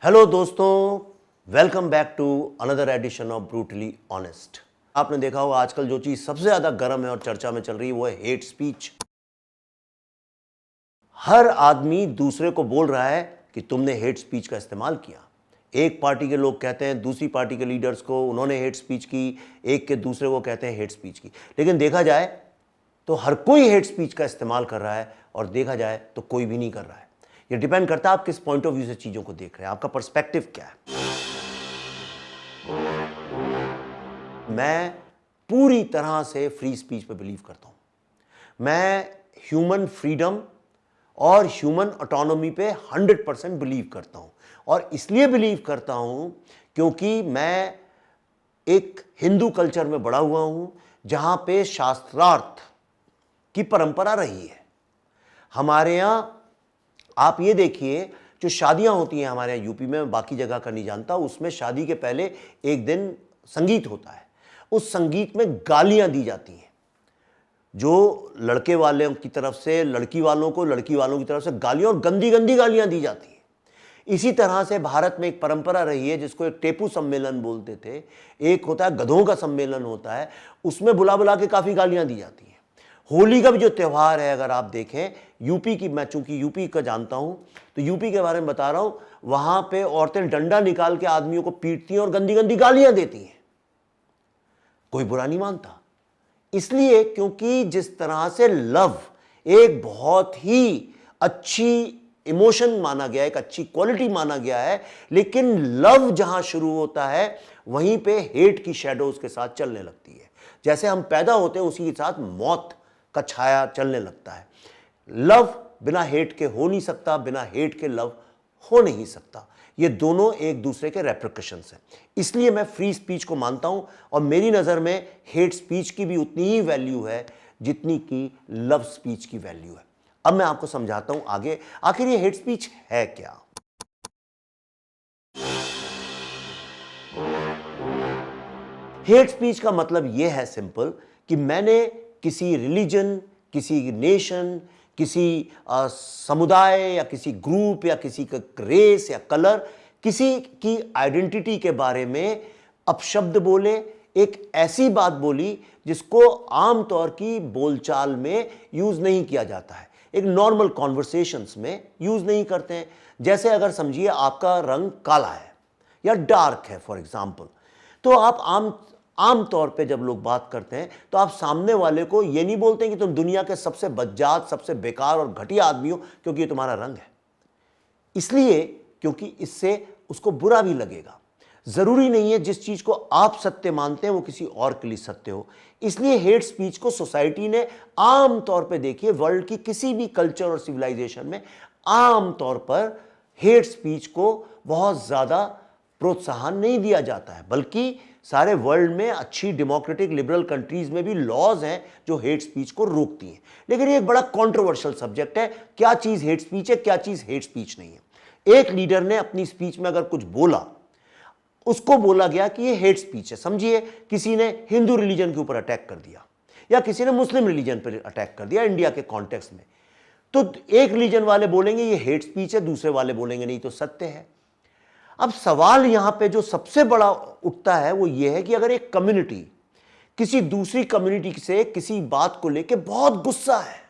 Hello दोस्तों, welcome back to another edition of brutally honest. आपने देखा होगा आजकल जो चीज सबसे ज्यादा गर्म है और चर्चा में चल रही है वो है हेट स्पीच। हर आदमी दूसरे को बोल रहा है कि तुमने हेट स्पीच का इस्तेमाल किया। एक पार्टी के लोग कहते हैं दूसरी पार्टी के लीडर्स को उन्होंने हेट स्पीच की, एक के दूसरे को कहते हैं हेट स्पीच की। लेकिन देखा जाए तो हर कोई हेट स्पीच का इस्तेमाल कर रहा है और देखा जाए तो कोई भी नहीं कर रहा है। ये डिपेंड करता है आप किस पॉइंट ऑफ व्यू से चीजों को देख रहे हैं, आपका पर्सपेक्टिव क्या है। मैं पूरी तरह से फ्री स्पीच पे बिलीव करता हूं। मैं ह्यूमन फ्रीडम और ह्यूमन ऑटोनॉमी पे 100% बिलीव करता हूं। और इसलिए बिलीव करता हूं क्योंकि मैं एक हिंदू कल्चर में बड़ा हुआ हूं जहां पे शास्त्रार्थ की परंपरा रही है। हमारे यहां आप ये देखिए, जो शादियां होती हैं हमारे यहाँ यूपी में, बाकी जगह का नहीं जानता, उसमें शादी के पहले एक दिन संगीत होता है। उस संगीत में गालियां दी जाती हैं, जो लड़के वालों की तरफ से लड़की वालों को, लड़की वालों की तरफ से गालियां, और गंदी गंदी गालियां दी जाती हैं। इसी तरह से भारत में एक परंपरा रही है जिसको एक टेपू सम्मेलन बोलते थे। एक होता है गधों का सम्मेलन होता है, उसमें बुला बुला के काफी गालियां दी जाती हैं। होली का भी जो त्यौहार है, अगर आप देखें यूपी की, मैं चूंकि यूपी का जानता हूं तो यूपी के बारे में बता रहा हूं, वहां पे औरतें डंडा निकाल के आदमियों को पीटती हैं और गंदी गंदी गालियां देती हैं। कोई बुरा नहीं मानता, इसलिए क्योंकि जिस तरह से लव एक बहुत ही अच्छी इमोशन माना गया है, एक अच्छी क्वालिटी माना गया है, लेकिन लव जहां शुरू होता है वहीं पे हेट की शैडो उसके साथ चलने लगती है। जैसे हम पैदा होते हैं उसी के साथ मौत का छाया चलने लगता है। लव बिना हेट के हो नहीं सकता, बिना हेट के लव हो नहीं सकता। ये दोनों एक दूसरे के रेप्रिकॉशंस हैं। इसलिए मैं फ्री स्पीच को मानता हूं और मेरी नजर में हेट स्पीच की भी उतनी ही वैल्यू है जितनी की लव स्पीच की वैल्यू है। अब मैं आपको समझाता हूं आगे, आखिर ये हेट स्पीच है क्या। हेट स्पीच का मतलब यह है सिंपल, कि मैंने किसी रिलीजन, किसी नेशन, किसी समुदाय या किसी ग्रुप या किसी का रेस या कलर, किसी की आइडेंटिटी के बारे में अपशब्द बोले, एक ऐसी बात बोली जिसको आमतौर की बोलचाल में यूज नहीं किया जाता है, एक नॉर्मल कॉन्वर्सेशंस में यूज नहीं करते हैं। जैसे अगर समझिए आपका रंग काला है या डार्क है फॉर एग्जाम्पल, तो आप आमतौर पे जब लोग बात करते हैं तो आप सामने वाले को ये नहीं बोलते कि तुम दुनिया के सबसे बदजात, सबसे बेकार और घटिया आदमी हो क्योंकि ये तुम्हारा रंग है। इसलिए क्योंकि इससे उसको बुरा भी लगेगा। जरूरी नहीं है जिस चीज को आप सत्य मानते हैं वो किसी और के लिए सत्य हो। इसलिए हेट स्पीच को सोसाइटी ने आमतौर पे, देखिए वर्ल्ड की किसी भी कल्चर और सिविलाइजेशन में आमतौर पर हेट स्पीच को बहुत ज्यादा प्रोत्साहन नहीं दिया जाता है, बल्कि सारे वर्ल्ड में अच्छी डेमोक्रेटिक लिबरल कंट्रीज में भी लॉज हैं जो हेट स्पीच को रोकती हैं। लेकिन ये एक बड़ा कंट्रोवर्शियल सब्जेक्ट है, क्या चीज हेट स्पीच है, क्या चीज हेट स्पीच नहीं है। एक लीडर ने अपनी स्पीच में अगर कुछ बोला, उसको बोला गया कि ये हेट स्पीच है। समझिए किसी ने हिंदू रिलीजन के ऊपर अटैक कर दिया या किसी ने मुस्लिम रिलीजन पर अटैक कर दिया इंडिया के कॉन्टेक्स्ट में, तो एक रिलीजन वाले बोलेंगे ये हेट स्पीच है, दूसरे वाले बोलेंगे नहीं तो सत्य है। अब सवाल यहां पे जो सबसे बड़ा उठता है वो ये है कि अगर एक कम्युनिटी किसी दूसरी कम्युनिटी से किसी बात को लेके बहुत गुस्सा है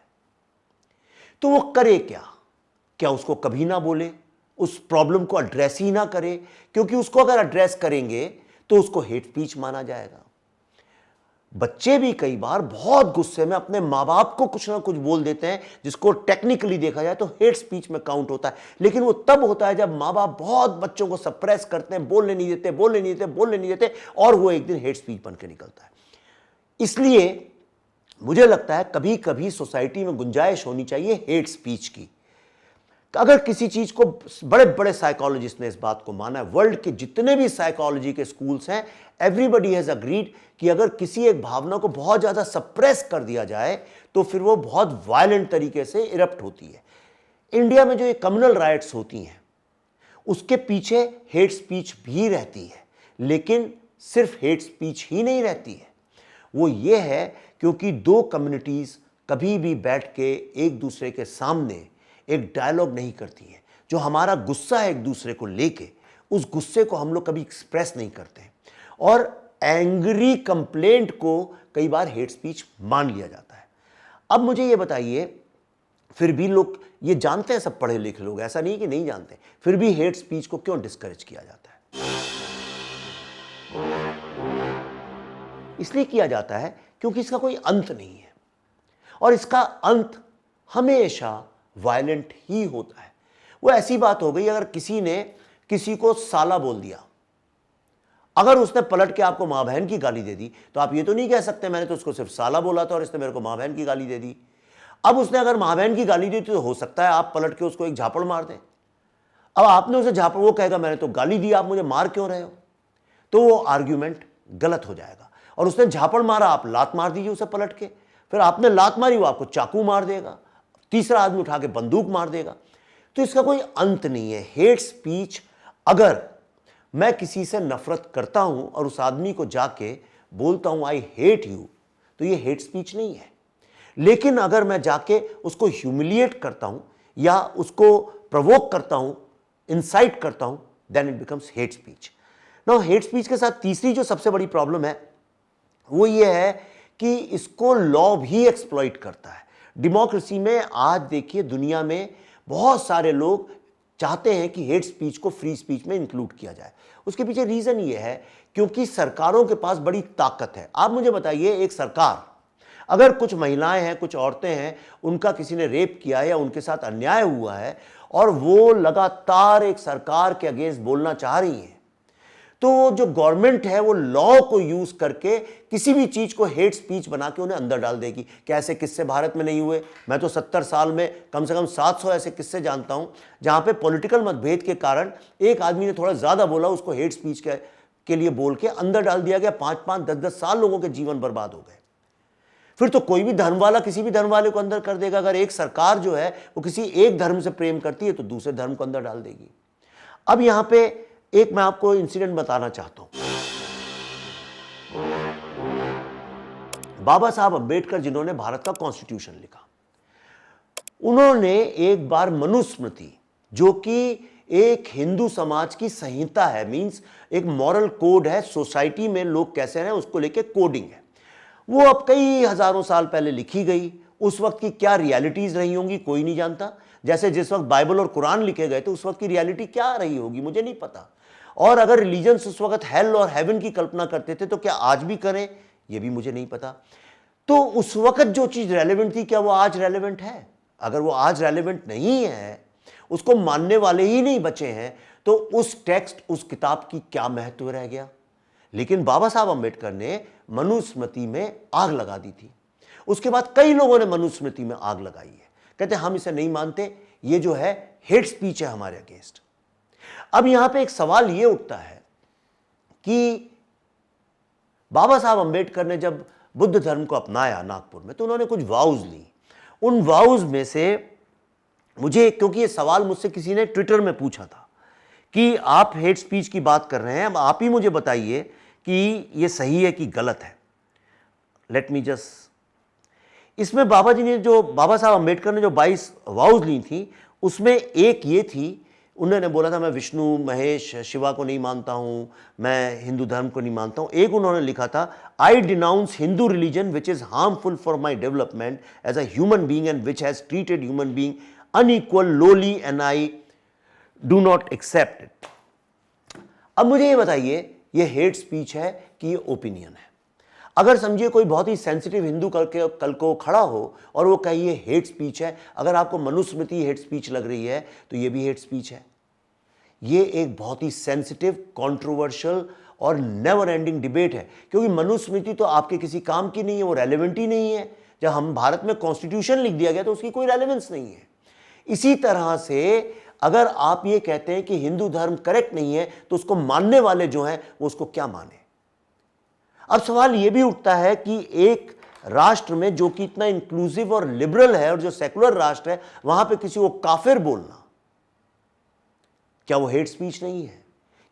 तो वो करे क्या? क्या उसको कभी ना बोले, उस प्रॉब्लम को एड्रेस ही ना करे? क्योंकि उसको अगर एड्रेस करेंगे तो उसको हेट स्पीच माना जाएगा। बच्चे भी कई बार बहुत गुस्से में अपने माँ बाप को कुछ ना कुछ बोल देते हैं जिसको टेक्निकली देखा जाए तो हेट स्पीच में काउंट होता है, लेकिन वो तब होता है जब माँ बाप बहुत बच्चों को सप्रेस करते हैं, बोलने नहीं देते और वो एक दिन हेट स्पीच बन के निकलता है। इसलिए मुझे लगता है कभी कभी सोसाइटी में गुंजाइश होनी चाहिए हेट स्पीच की। अगर किसी चीज को, बड़े बड़े साइकोलॉजिस्ट ने इस बात को माना है, वर्ल्ड के जितने भी साइकोलॉजी के स्कूल्स हैं, एवरीबॉडी हैज अग्रीड कि अगर किसी एक भावना को बहुत ज्यादा सप्रेस कर दिया जाए तो फिर वो बहुत वायलेंट तरीके से इरप्ट होती है। इंडिया में जो ये कम्युनल राइट्स होती हैं उसके पीछे हेट स्पीच भी रहती है, लेकिन सिर्फ हेट स्पीच ही नहीं रहती है। वो ये है क्योंकि दो कम्युनिटीज कभी भी बैठ के एक दूसरे के सामने एक डायलॉग नहीं करती है। जो हमारा गुस्सा है एक दूसरे को लेके, उस गुस्से को हम लोग कभी एक्सप्रेस नहीं करते और एंग्री कंप्लेंट को कई बार हेट स्पीच मान लिया जाता है। अब मुझे ये बताइए, फिर भी लोग ये जानते हैं, सब पढ़े लिखे लोग, ऐसा नहीं कि नहीं जानते, फिर भी हेट स्पीच को क्यों डिस्करेज किया जाता है? इसलिए किया जाता है क्योंकि इसका कोई अंत नहीं है और इसका अंत हमेशा वायलेंट ही होता है। वो ऐसी बात हो गई, अगर किसी ने किसी को साला बोल दिया, अगर उसने पलट के आपको मां बहन की गाली दे दी, तो आप ये तो नहीं कह सकते मैंने तो उसको सिर्फ साला बोला था और इसने मेरे को मां बहन की गाली दे दी। अब उसने अगर मां बहन की गाली दी तो हो सकता है आप पलट के उसको एक झापड़ मार दें। अब आपने उसे झापड़, वो कहेगा मैंने तो गाली दी, आप मुझे मार क्यों रहे हो? तो वो आर्ग्यूमेंट गलत हो जाएगा। और उसने झापड़ मारा, आप लात मार दीजिए उसे पलट के, फिर आपने लात मारी, वो आपको चाकू मार देगा, तीसरा आदमी उठा के बंदूक मार देगा। तो इसका कोई अंत नहीं है। हेट स्पीच, अगर मैं किसी से नफरत करता हूं और उस आदमी को जाके बोलता हूं आई हेट यू, तो ये हेट स्पीच नहीं है। लेकिन अगर मैं जाके उसको ह्यूमिलिएट करता हूं या उसको प्रोवोक करता हूं, इंसाइट करता हूं, then it becomes hate speech. Now hate speech के साथ तीसरी जो सबसे बड़ी प्रॉब्लम है वो ये है कि इसको लॉ भी एक्सप्लॉइट करता है। डेमोक्रेसी में आज देखिए दुनिया में बहुत सारे लोग चाहते हैं कि हेट स्पीच को फ्री स्पीच में इंक्लूड किया जाए। उसके पीछे रीजन ये है क्योंकि सरकारों के पास बड़ी ताकत है। आप मुझे बताइए, एक सरकार अगर कुछ महिलाएं हैं, कुछ औरतें हैं, उनका किसी ने रेप किया है या उनके साथ अन्याय हुआ है और वो लगातार एक सरकार के अगेंस्ट बोलना चाह रही हैं, तो जो गवर्नमेंट है वो लॉ को यूज करके किसी भी चीज को हेट स्पीच बना के उन्हें अंदर डाल देगी। क्या ऐसे किस्से भारत में नहीं हुए? मैं तो 70 साल में कम से कम 700 ऐसे किस्से जानता हूं जहां पे पॉलिटिकल मतभेद के कारण एक आदमी ने थोड़ा ज्यादा बोला, उसको हेट स्पीच के लिए बोल के अंदर डाल दिया गया। 5-5, 10-10 साल लोगों के जीवन बर्बाद हो गए। फिर तो कोई भी धर्म वाला किसी भी धर्म वाले को अंदर कर देगा। अगर एक सरकार जो है वो किसी एक धर्म से प्रेम करती है तो दूसरे धर्म को अंदर डाल देगी। अब यहां पे एक मैं आपको इंसिडेंट बताना चाहता हूं। बाबा साहब अंबेडकर जिन्होंने भारत का कॉन्स्टिट्यूशन लिखा, उन्होंने एक बार मनुस्मृति, जो कि एक हिंदू समाज की संहिता है, मींस एक मॉरल कोड है, सोसाइटी में लोग कैसे रहें उसको लेके कोडिंग है, वो अब कई हजारों साल पहले लिखी गई। उस वक्त की क्या रियलिटीज रही होंगी कोई नहीं जानता। जैसे जिस वक्त बाइबल और कुरान लिखे गए तो उस वक्त की रियलिटी क्या रही होगी मुझे नहीं पता। और अगर रिलीजन्स उस वक्त हेल और हेवन की कल्पना करते थे तो क्या आज भी करें ये भी मुझे नहीं पता। तो उस वक्त जो चीज रेलेवेंट थी क्या वो आज रेलेवेंट है? अगर वो आज रेलेवेंट नहीं है, उसको मानने वाले ही नहीं बचे हैं, तो उस टेक्स्ट, उस किताब की क्या महत्व रह गया? लेकिन बाबा साहब अंबेडकर ने मनुस्मृति में आग लगा दी थी। उसके बाद कई लोगों ने मनुस्मृति में आग लगाई है, कहते हम इसे नहीं मानते, ये जो है हेट स्पीच है हमारे अगेंस्ट। अब यहां पे एक सवाल ये उठता है कि बाबा साहब अंबेडकर ने जब बुद्ध धर्म को अपनाया नागपुर में, तो उन्होंने कुछ वाउज ली। उन वाउज में से मुझे, क्योंकि ये सवाल मुझसे किसी ने ट्विटर में पूछा था कि आप हेट स्पीच की बात कर रहे हैं, अब आप ही मुझे बताइए कि ये सही है कि गलत है। लेट मी जस्ट, इसमें बाबा साहब अंबेडकर ने जो 22 वाउज ली थी, उसमें एक ये थी, उन्होंने बोला था मैं विष्णु महेश शिवा को नहीं मानता हूं, मैं हिंदू धर्म को नहीं मानता हूं। एक उन्होंने लिखा था I denounce Hindu religion which is harmful for my development as a human being and which has treated human being unequally and I do not accept it. अब मुझे ये बताइए, ये हेट स्पीच है कि ये ओपिनियन है? अगर समझिए कोई बहुत ही सेंसिटिव हिंदू कल को खड़ा हो और वो कहे ये हेट स्पीच है, अगर आपको मनुस्मृति हेट स्पीच लग रही है तो ये भी हेट स्पीच है। ये एक बहुत ही सेंसिटिव, कंट्रोवर्शियल और नेवर एंडिंग डिबेट है, क्योंकि मनुस्मृति तो आपके किसी काम की नहीं है, वो रेलेवेंट ही नहीं है। जब हम भारत में कॉन्स्टिट्यूशन लिख दिया गया तो उसकी कोई रेलेवेंस नहीं है। इसी तरह से अगर आप ये कहते हैं कि हिंदू धर्म करेक्ट नहीं है, तो उसको मानने वाले जो हैं वो उसको क्या माने? अब सवाल यह भी उठता है कि एक राष्ट्र में जो कि इतना इंक्लूसिव और लिबरल है और जो सेकुलर राष्ट्र है, वहां पे किसी को काफिर बोलना, क्या वो हेट स्पीच नहीं है?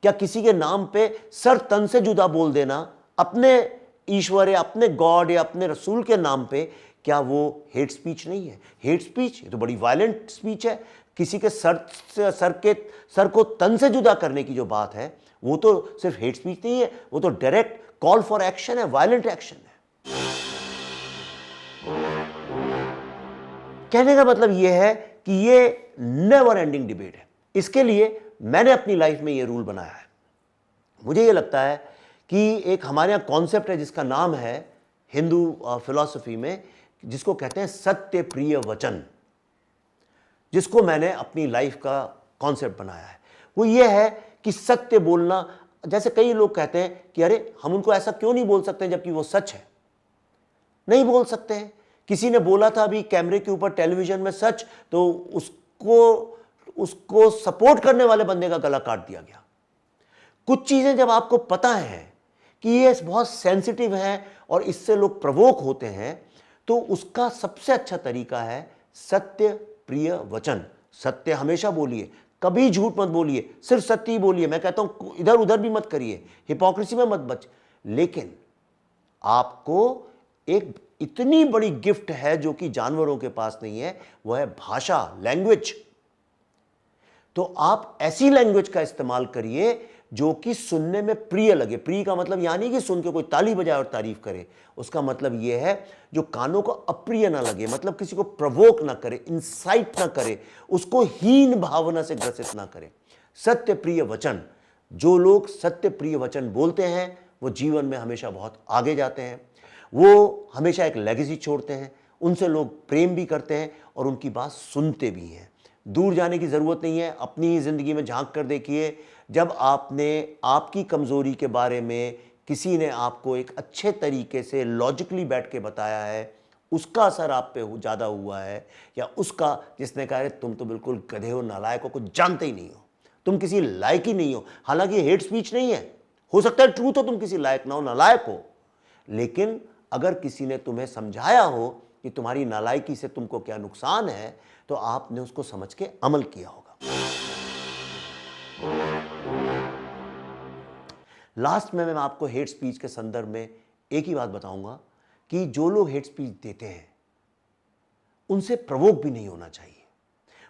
क्या किसी के नाम पे सर तन से जुदा बोल देना, अपने ईश्वर या अपने गॉड या अपने रसूल के नाम पे, क्या वो हेट स्पीच नहीं है? हेट स्पीच ये तो बड़ी वायलेंट स्पीच है। किसी के सर को तन से जुदा करने की जो बात है, वो तो सिर्फ हेट स्पीच नहीं है, वो तो डायरेक्ट कॉल फॉर एक्शन है, वायलेंट एक्शन है। कहने का मतलब यह है कि ये नेवर एंडिंग डिबेट है। इसके लिए मैंने अपनी लाइफ में ये रूल बनाया है। मुझे ये लगता है कि एक हमारे यहाँ कॉन्सेप्ट है जिसका नाम है हिंदू फिलॉसफी में, जिसको कहते हैं सत्य प्रिय वचन, जिसको मैंने अपनी लाइफ का कॉन्सेप्ट बनाया है। वो ये है कि सत्य बोलना, जैसे कई लोग कहते हैं कि अरे हम उनको ऐसा क्यों नहीं बोल सकते जबकि वो सच है। नहीं बोल सकते हैं। किसी ने बोला था अभी कैमरे के ऊपर टेलीविजन में सच, तो उसको सपोर्ट करने वाले बंदे का गला काट दिया गया। कुछ चीजें जब आपको पता है कि ये बहुत सेंसिटिव है और इससे लोग प्रवोक होते हैं, तो उसका सबसे अच्छा तरीका है सत्य प्रिय वचन। सत्य हमेशा बोलिए, कभी झूठ मत बोलिए, सिर्फ सत्य ही बोलिए। मैं कहता हूं इधर उधर भी मत करिए, हिपोक्रेसी में मत बच। लेकिन आपको एक इतनी बड़ी गिफ्ट है जो कि जानवरों के पास नहीं है, वो है भाषा, लैंग्वेज। तो आप ऐसी लैंग्वेज का इस्तेमाल करिए जो कि सुनने में प्रिय लगे। प्रिय का मतलब यानी कि सुन के कोई ताली बजाए और तारीफ करे, उसका मतलब यह है जो कानों को अप्रिय ना लगे, मतलब किसी को प्रवोक ना करे, इंसाइट ना करे, उसको हीन भावना से ग्रसित ना करे। सत्य प्रिय वचन, जो लोग सत्य प्रिय वचन बोलते हैं वो जीवन में हमेशा बहुत आगे जाते हैं, वो हमेशा एक लेगेसी छोड़ते हैं, उनसे लोग प्रेम भी करते हैं और उनकी बात सुनते भी हैं। दूर जाने की ज़रूरत नहीं है, अपनी ही ज़िंदगी में झांक कर देखिए। जब आपने आपकी कमज़ोरी के बारे में किसी ने आपको एक अच्छे तरीके से लॉजिकली बैठ के बताया है, उसका असर आप पे ज़्यादा हुआ है, या उसका जिसने कहा है तुम तो बिल्कुल गधे हो, नालायक हो, कुछ जानते ही नहीं हो, तुम किसी लायक ही नहीं हो। हालांकि हेट स्पीच नहीं है, हो सकता है ट्रूथ हो, तुम किसी लायक ना हो, नालायक हो, लेकिन अगर किसी ने तुम्हें समझाया हो कि तुम्हारी नालायकी से तुमको क्या नुकसान है, तो आपने उसको समझ के अमल किया होगा। लास्ट में मैं आपको हेट स्पीच के संदर्भ में एक ही बात बताऊंगा कि जो लोग हेट स्पीच देते हैं उनसे प्रवोक भी नहीं होना चाहिए।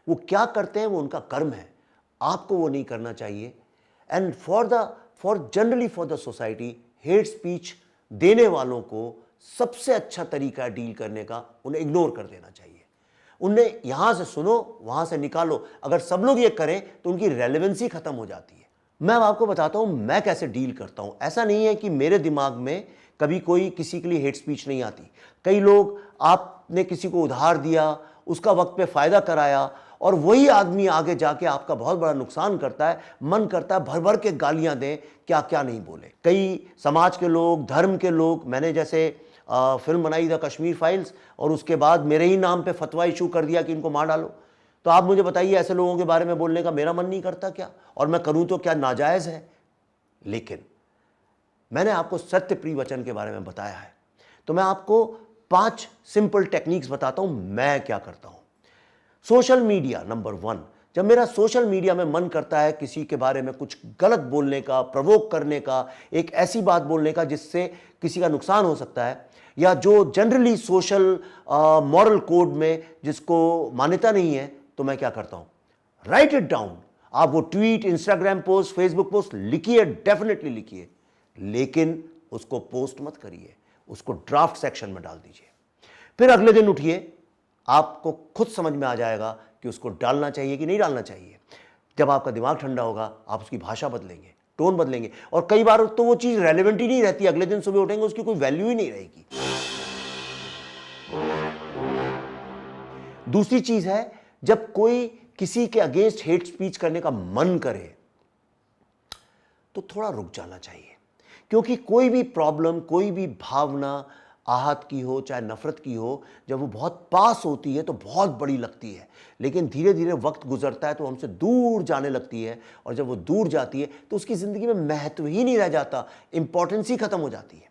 वो क्या करते हैं वो उनका कर्म है, आपको वो नहीं करना चाहिए। And for generally for the society, hate speech देने वालों को सबसे अच्छा तरीका डील करने का, उन्हें इग्नोर कर देना चाहिए। उन्हें यहां से सुनो, वहां से निकालो। अगर सब लोग ये करें तो उनकी रेलेवेंसी खत्म हो जाती है। मैं अब आपको बताता हूं मैं कैसे डील करता हूं। ऐसा नहीं है कि मेरे दिमाग में कभी कोई किसी के लिए हेट स्पीच नहीं आती। कई लोग, आपने किसी को उधार दिया, उसका वक्त पे फायदा कराया, और वही आदमी आगे जाके आपका बहुत बड़ा नुकसान करता है। मन करता है भर भर के गालियां दें, क्या क्या नहीं बोले। कई समाज के लोग, धर्म के लोग, मैंने जैसे फिल्म बनाई द कश्मीर फाइल्स, और उसके बाद मेरे ही नाम पे फतवा इशू कर दिया कि इनको मार डालो। तो आप मुझे बताइए, ऐसे लोगों के बारे में बोलने का मेरा मन नहीं करता क्या? और मैं करूं तो क्या नाजायज है? लेकिन मैंने आपको सत्य प्रिय वचन के बारे में बताया है, तो मैं आपको 5 सिंपल टेक्निक्स बताता हूं मैं क्या करता हूं। सोशल मीडिया नंबर 1, जब मेरा सोशल मीडिया में मन करता है किसी के बारे में कुछ गलत बोलने का, प्रवोक करने का, एक ऐसी बात बोलने का जिससे किसी का नुकसान हो सकता है, या जो जनरली सोशल मॉरल कोड में जिसको मान्यता नहीं है, तो मैं क्या करता हूं, राइट इट डाउन। आप वो tweet, Instagram post, Facebook post लिखिए, डेफिनेटली लिखिए, लेकिन उसको पोस्ट मत करिए, उसको ड्राफ्ट सेक्शन में डाल दीजिए। फिर अगले दिन उठिए, आपको खुद समझ में आ जाएगा कि उसको डालना चाहिए कि नहीं डालना चाहिए। जब आपका दिमाग ठंडा होगा, आप उसकी भाषा बदलेंगे, टोन बदलेंगे, और कई बार तो वो चीज रेलेवेंट ही नहीं रहती। अगले दिन सुबह उठेंगे, उसकी कोई वैल्यू ही नहीं रहेगी। दूसरी चीज है, जब कोई किसी के अगेंस्ट हेट स्पीच करने का मन करे तो थोड़ा रुक जाना चाहिए, क्योंकि कोई भी प्रॉब्लम, कोई भी भावना, आहत की हो चाहे नफरत की हो, जब वो बहुत पास होती है तो बहुत बड़ी लगती है, लेकिन धीरे धीरे वक्त गुजरता है तो हमसे दूर जाने लगती है, और जब वो दूर जाती है तो उसकी ज़िंदगी में महत्व ही नहीं रह जाता, इंपॉर्टेंस ही खत्म हो जाती है।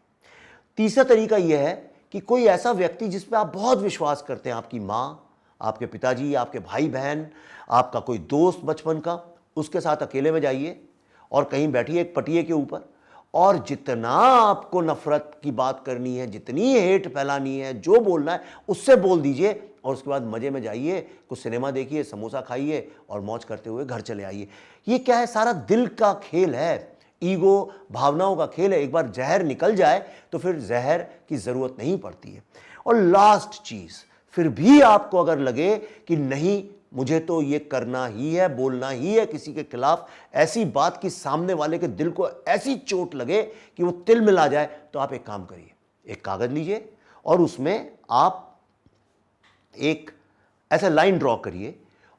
तीसरा तरीका यह है कि कोई ऐसा व्यक्ति जिस पर आप बहुत विश्वास करते हैं, आपकी माँ, आपके पिताजी, आपके भाई बहन, आपका कोई दोस्त बचपन का, उसके साथ अकेले में जाइए और कहीं बैठिए एक पटिए के ऊपर, और जितना आपको नफरत की बात करनी है, जितनी हेट फैलानी है, जो बोलना है उससे बोल दीजिए और उसके बाद मजे में जाइए, कुछ सिनेमा देखिए, समोसा खाइए और मौज करते हुए घर चले आइए। ये क्या है, सारा दिल का खेल है, ईगो भावनाओं का खेल है। एक बार जहर निकल जाए तो फिर जहर की जरूरत नहीं पड़ती है। और लास्ट चीज, फिर भी आपको अगर लगे कि नहीं मुझे तो ये करना ही है, बोलना ही है किसी के खिलाफ, ऐसी बात कि सामने वाले के दिल को ऐसी चोट लगे कि वो तिल मिला जाए, तो आप एक काम करिए, एक कागज लीजिए और उसमें आप एक ऐसा लाइन ड्रॉ करिए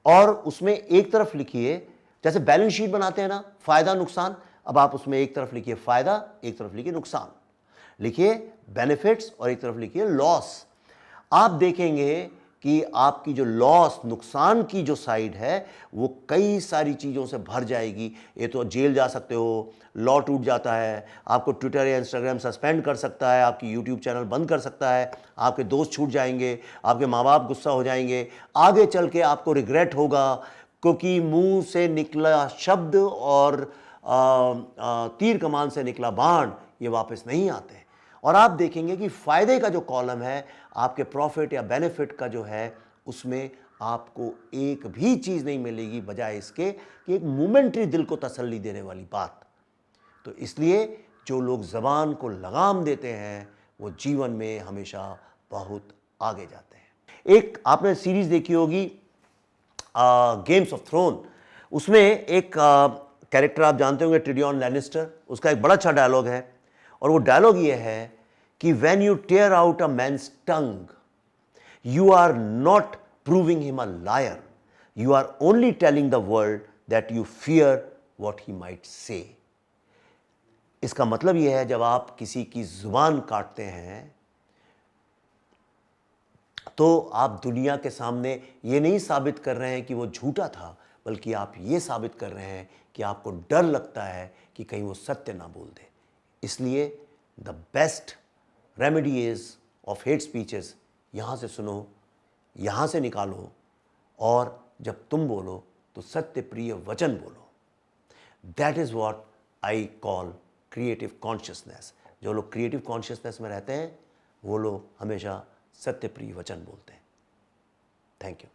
और उसमें एक तरफ लिखिए, जैसे बैलेंस शीट बनाते हैं ना, फायदा नुकसान, अब आप उसमें एक तरफ लिखिए फायदा, एक तरफ लिखिए नुकसान, लिखिए बेनिफिट्स और एक तरफ लिखिए लॉस। आप देखेंगे कि आपकी जो लॉस, नुकसान की जो साइड है वो कई सारी चीज़ों से भर जाएगी। ये तो जेल जा सकते हो, लॉ टूट जाता है, आपको ट्विटर या इंस्टाग्राम सस्पेंड कर सकता है, आपकी यूट्यूब चैनल बंद कर सकता है, आपके दोस्त छूट जाएंगे, आपके माँ बाप गुस्सा हो जाएंगे, आगे चल के आपको रिग्रेट होगा, क्योंकि मुंह से निकला शब्द और तीर कमान से निकला बाण ये वापस नहीं आते। और आप देखेंगे कि फायदे का जो कॉलम है, आपके प्रॉफिट या बेनिफिट का जो है, उसमें आपको एक भी चीज़ नहीं मिलेगी बजाय इसके कि एक मोमेंट्री दिल को तसल्ली देने वाली बात। तो इसलिए जो लोग ज़बान को लगाम देते हैं वो जीवन में हमेशा बहुत आगे जाते हैं। एक आपने सीरीज़ देखी होगी गेम्स ऑफ थ्रोन, उसमें एक कैरेक्टर आप जानते होंगे टिरियन लैनिस्टर, उसका एक बड़ा अच्छा डायलॉग है और वो डायलॉग ये है कि when you tear out a man's tongue you are not proving him a liar, you are only telling the world that you fear what he might say. इसका मतलब यह है जब आप किसी की जुबान काटते हैं तो आप दुनिया के सामने ये नहीं साबित कर रहे हैं कि वो झूठा था, बल्कि आप ये साबित कर रहे हैं कि आपको डर लगता है कि कहीं वो सत्य ना बोल दे। इसलिए the best remedy is of hate speeches, यहाँ से सुनो, यहाँ से निकालो और जब तुम बोलो तो सत्य प्रिय वचन बोलो। That is what I call creative consciousness. जो लोग क्रिएटिव कॉन्शियसनेस में रहते हैं वो लोग हमेशा सत्य प्रिय वचन बोलते हैं। Thank you.